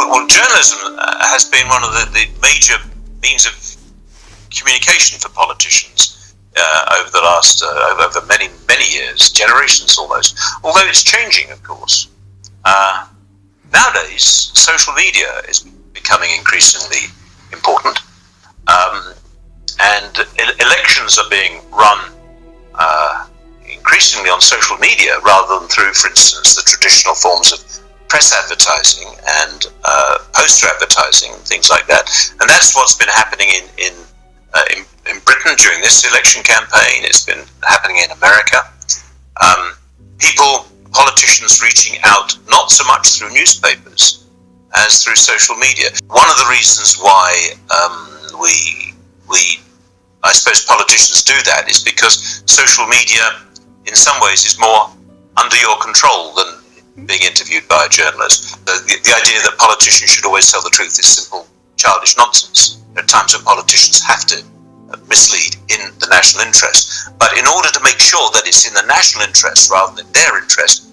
Well, journalism has been one of the major means of communication for politicians over the last over many years, generations almost. Although it's changing, of course. Nowadays, social media is becoming increasingly important, and elections are being run increasingly on social media rather than through, for instance, the traditional forms of press advertising and poster advertising, things like that. And that's what's been happening in Britain during this election campaign. It's been happening in America. Politicians reaching out not so much through newspapers as through social media. One of the reasons why I suppose politicians do that is because social media in some ways is more under your control than being interviewed by a journalist. The idea that politicians should always tell the truth is simple, childish nonsense. There are times when politicians have to mislead in the national interest. But in order to make sure that it's in the national interest rather than their interest,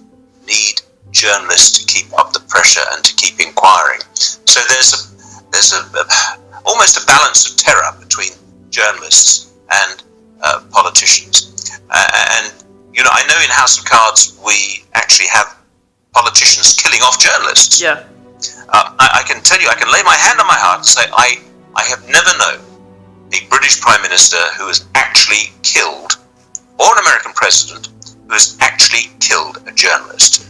need journalists to keep up the pressure and to keep inquiring. So there's almost a balance of terror between journalists and politicians. And I know in House of Cards we actually have politicians killing off journalists. Yeah. I can tell you, I can lay my hand on my heart and say I have never known a British Prime Minister who has actually killed, or an American President who has actually killed a journalist.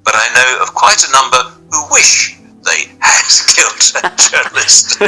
But I know of quite a number who wish they had killed a journalist.